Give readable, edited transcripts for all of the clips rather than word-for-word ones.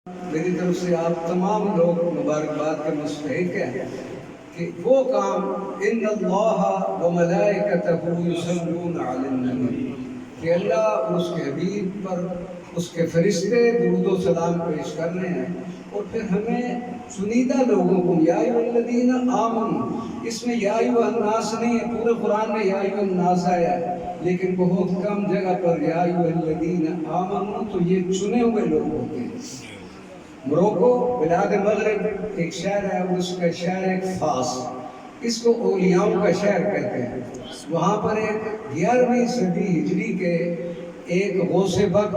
میری طرف سے آپ تمام لوگ مبارکباد کے مستحق ہیں کہ وہ کام ان اللہ و ملائکتہ یصلون علی النبی کہ اللہ اور اس کے حبیب پر اس کے فرشتے درود و سلام پیش کر رہے ہیں، اور پھر ہمیں چنیدہ لوگوں کو یا ایھا الذین آمنوا، اس میں یا ایھا الناس نہیں ہے، پورے قرآن میں یا ایھا الناس آیا ہے، لیکن بہت کم جگہ پر یا ایھا الذین آمنوا، تو یہ چنے ہوئے لوگ ہوتے ہیں۔ موروکو بلاد مغرب ایک شہر ہے، اس کا شہر ایک فاس، اس کو اولیاؤں کا شہر کہتے ہیں۔ وہاں پر ایک 11ویں صدی ہجری کے ایک غوث وقت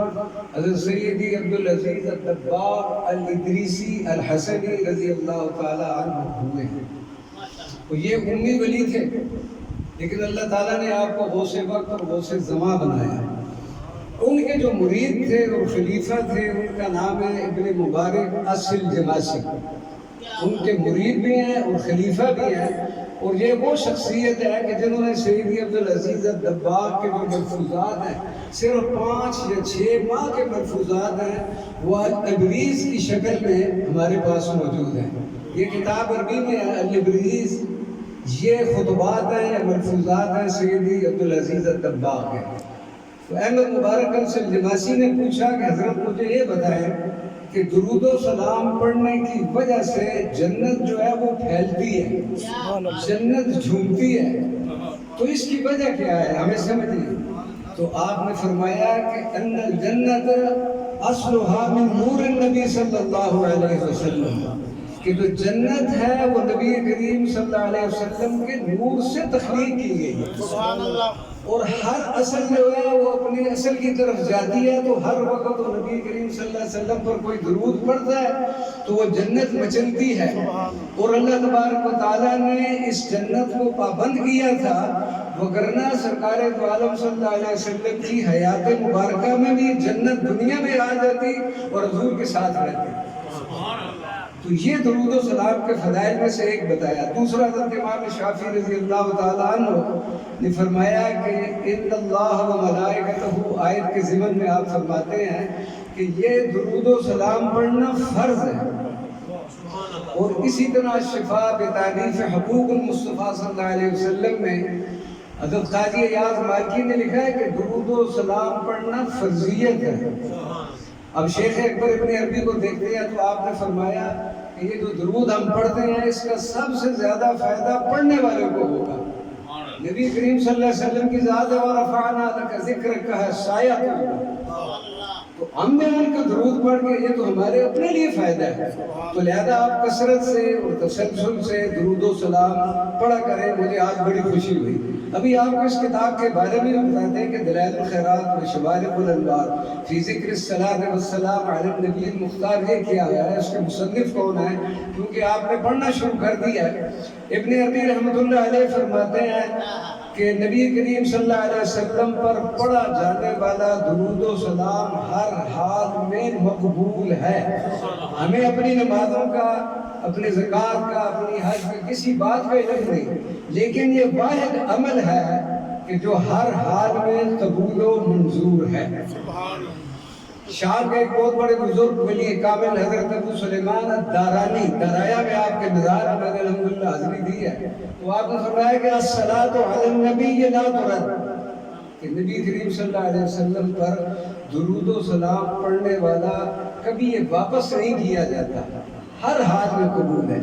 حضرت سیدی عبدالعزیز الدباغ الادریسی الحسنی رضی اللہ تعالی عنہ ہوئے ہیں۔ تو یہ امی ولی تھے، لیکن اللہ تعالیٰ نے آپ کو غوث وقت اور غوث زمان بنایا۔ ان کے جو مرید تھے اور خلیفہ تھے، ان کا نام ہے ابن مبارک الجماسی۔ ان کے مرید بھی ہیں اور خلیفہ بھی ہیں، اور یہ وہ شخصیت ہے کہ جنہوں نے سیدی عبدالعزیز الدباغ کے جو ملفوظات ہیں، صرف 5 یا 6 ماہ کے ملفوظات ہیں، وہ الابریز کی شکل میں ہمارے پاس موجود ہیں۔ یہ کتاب عربی میں ہے الابریز، یہ خطبات ہیں یا ملفوظات ہیں سیدی عبدالعزیز الدباغ کے۔ تو احمد مبارک الجماسی نے پوچھا کہ حضرت مجھے یہ بتائیں کہ درود و سلام پڑھنے کی وجہ سے جنت جو ہے وہ پھیلتی ہے، جنت جھومتی ہے، تو اس کی وجہ کیا ہے ہمیں سمجھیے۔ تو آپ نے فرمایا کہ ان الجنت اصلھا من نور النبی صلی اللہ علیہ وسلم، کہ جو جنت ہے وہ نبی کریم صلی اللہ علیہ وسلم کے نور سے تخلیق کی گئی ہے۔ سبحان اللہ۔ اور ہر اصل جو ہے وہ اپنی اصل کی طرف جاتی ہے، تو ہر وقت وہ نبی کریم صلی اللہ علیہ وسلم پر کوئی درود پڑتا ہے تو وہ جنت مچلتی ہے۔ اور اللہ تبارک و تعالیٰ نے اس جنت کو پابند کیا تھا، وگرنہ سرکار دو عالم صلی اللہ علیہ وسلم کی حیات مبارکہ میں بھی جنت دنیا میں آ جاتی اور حضور کے ساتھ رہتی۔ تو یہ درود و سلام کے فضائل میں سے ایک بتایا۔ دوسرا حضرت امام شافعی رضی اللہ تعالیٰ عنہ نے فرمایا کہ ان اللہ و ملائکتہ آیت کے ضمن میں آپ فرماتے ہیں کہ یہ درود و سلام پڑھنا فرض ہے۔ اور اسی طرح شفا بتعریف حقوق المصطفیٰ صلی اللہ علیہ وسلم میں حضرت قاضی ایاز مالکی نے لکھا ہے کہ درود و سلام پڑھنا فرضیت ہے۔ اب شیخ اکبر ابن عربی کو دیکھتے ہیں تو آپ نے فرمایا کہ یہ جو درود ہم پڑھتے ہیں اس کا سب سے زیادہ فائدہ پڑھنے والے کو ہوگا۔ نبی کریم صلی اللہ علیہ وسلم کی ذات ورفعنا لک ذکرک کا ہے سایہ تو ہم نے ان کا درود پڑھ کے یہ تو ہمارے اپنے لیے فائدہ ہے۔ تو لہذا آپ کثرت سے اور تسلسل سے درود و سلام پڑھا کریں۔ مجھے آج بڑی خوشی ہوئی۔ ابھی آپ کو اس کتاب کے بارے میں بتاتے ہیں کہ دلائل الخیرات و شوارق الانوار فی ذکر الصلاۃ والسلام علی النبی المختار یہ کیا گیا ہے، اس کے مصنف کون ہیں، کیونکہ آپ نے پڑھنا شروع کر دیا ہے۔ ابن عربی رحمۃ اللہ علیہ فرماتے ہیں کہ نبی کریم صلی اللہ علیہ وسلم پر پڑھا جانے والا درود و سلام ہر حال میں مقبول ہے۔ ہمیں اپنی نمازوں کا، اپنے زکوٰۃ کا، اپنی حج کا کسی بات کا علم نہیں، لیکن یہ واحد عمل ہے کہ جو ہر حال میں قبول و منظور ہے۔ شام کے ایک بہت بڑے بزرگ ولی کامل حضرت ابو سلیمان الدارانی، درایا میں آپ کے مزار میں نے الحمدللہ حاضری دی ہے، تو آپ نے فرمایا کہ الصلاۃ علی النبی لا ترد، کہ نبی کریم صلی اللہ علیہ وسلم پر درود و سلام پڑھنے والا کبھی یہ واپس نہیں کیا جاتا، ہر حال میں قبول ہے۔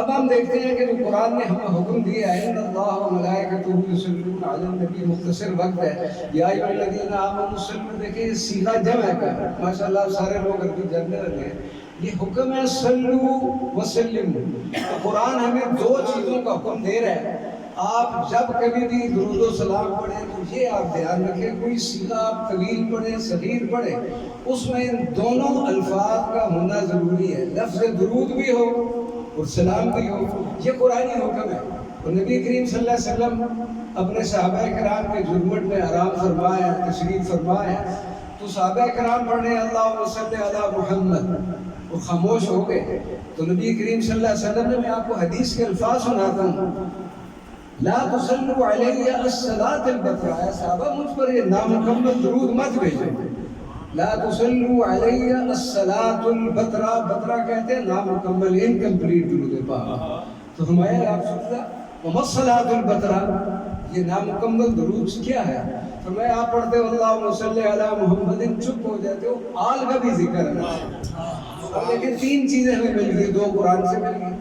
اب ہم دیکھتے ہیں کہ جو قرآن نے ہمیں حکم دیا ہے ان اللہ و ملائکتہ یصلون علی النبی، مختصر وقت ہے، یا ایھا الذین آمنوا صلوا، دیکھیں یہ صیغہ جمع کا ہے، ماشاءاللہ سارے لوگ عربی جاننے لگے ہیں۔ یہ حکم ہے صلو وسلموا، تو قرآن ہمیں 2 چیزوں کا حکم دے رہا ہے۔ آپ جب کبھی بھی درود و سلام پڑھیں تو یہ آپ دھیان رکھیں، کوئی صیغہ آپ طویل پڑھیں صغیر پڑھیں، اس میں ان دونوں الفاظ کا ہونا ضروری ہے، لفظ درود بھی ہو اور سلام بھی ہو، یہ قرآنی حکم ہے۔ اور نبی کریم صلی اللہ علیہ وسلم اپنے صحابہ کرام کے جھرمٹ میں آرام فرمائے، تشریف فرمائے، تو صحابہ کرام پڑھنے اللہم صلی علی محمد، وہ خاموش ہو گئے۔ تو نبی کریم صلی اللہ علیہ وسلم نے، میں آپ کو حدیث کے الفاظ سناتا ہوں، لا تصلوا علیہ الصلاۃ البتراء، صحابہ مجھ پر یہ نامکمل درود مت بھیجو۔ لا تصلوا علی الصلاۃ البترا، بترا کہتے ہیں نامکمل، انکمپلیٹ درود پاک. تو ہمارے آپ سمجھا وما الصلاۃ البترا، یہ نامکمل درود کیا ہے؟ فرمایا آپ پڑھتے ہو اللہم صلی علی محمد، چپ ہو جاتے ہو، آل کا بھی ذکر ہے. اب لیکن تین چیزیں ہمیں مل گئی، دو قرآن سے مل گئی.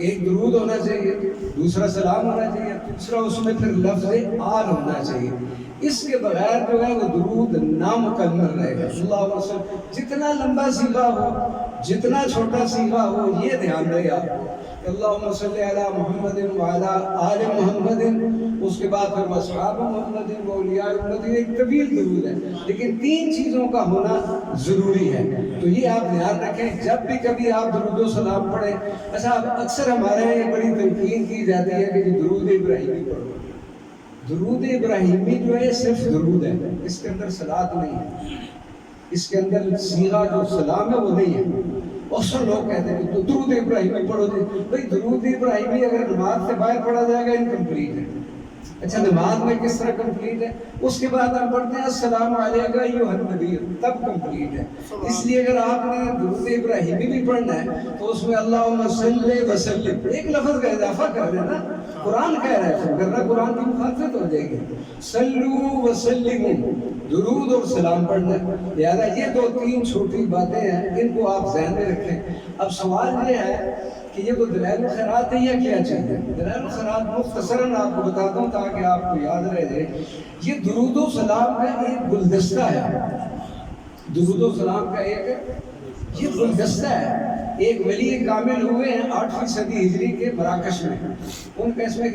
ایک درود ہونا چاہیے، دوسرا سلام ہونا چاہیے، تیسرا اس میں پھر لفظ آل ہونا چاہیے. اس کے بغیر جو ہے وہ درود نامکمل رہے گا. اللہ وسلم جتنا لمبا سیغہ ہو، جتنا چھوٹا سیغہ ہو، یہ دھیان رہے آپ کو کہ اللہم صلی علی محمد وعلی آل محمد، اس کے بعد پھر اصحاب محمد و اولیاء محمد، ایک طویل درود ہے. لیکن تین چیزوں کا ہونا ضروری ہے. تو یہ آپ دھیان رکھیں جب بھی کبھی آپ درود و سلام پڑھیں. اچھا اکثر ہمارے یہاں یہ بڑی تنقید کی جاتی ہے کہ درود ابراہیمی پڑھو. درود ابراہیمی جو ہے صرف درود ہے، اس کے اندر صلات نہیں ہے، اس کے اندر صیغہ جو سلام ہے وہ نہیں ہے. اکثر لوگ کہتے ہیں کہ درود ابراہیمی پڑھو. بھائی درود ابراہیمی اگر نماز سے باہر پڑھا جائے گا انکمپلیٹ ہے. اچھا نماز میں کس طرح کمپلیٹ ہے؟ اس کے بعد ہم پڑھتے ہیں السلام علیکم ایھا النبی، تب کمپلیٹ ہے. اس لیے اگر آپ نے درود ابراہیمی بھی پڑھنا ہے تو اس میں اللہم صلی وسلم ایک لفظ کا اضافہ کر دینا. قرآن کہہ رہا ہے، ورنہ قرآن کی مخالفت ہو جائے گی. صلو وسلموا، درود اور سلام پڑھنا ہے. لہٰذا یہ دو تین چھوٹی باتیں ہیں، ان کو آپ ذہن میں رکھیں. اب سوال یہ ہے کہ یہ تو دلائل الخیرات ہے یا کیا چیز ہے؟ دلائل الخیرات مختصراً آپ کو بتاتا ہوں تاکہ آپ کو یاد رہے. یہ درود و سلام کا ایک گلدستہ ہے. درود و سلام کا ایک یہ گلدستہ ہے. ایک ولی کامل ہوئے ہیں 8ویں صدی ہجری کے مراکش میں. ان کا اس میں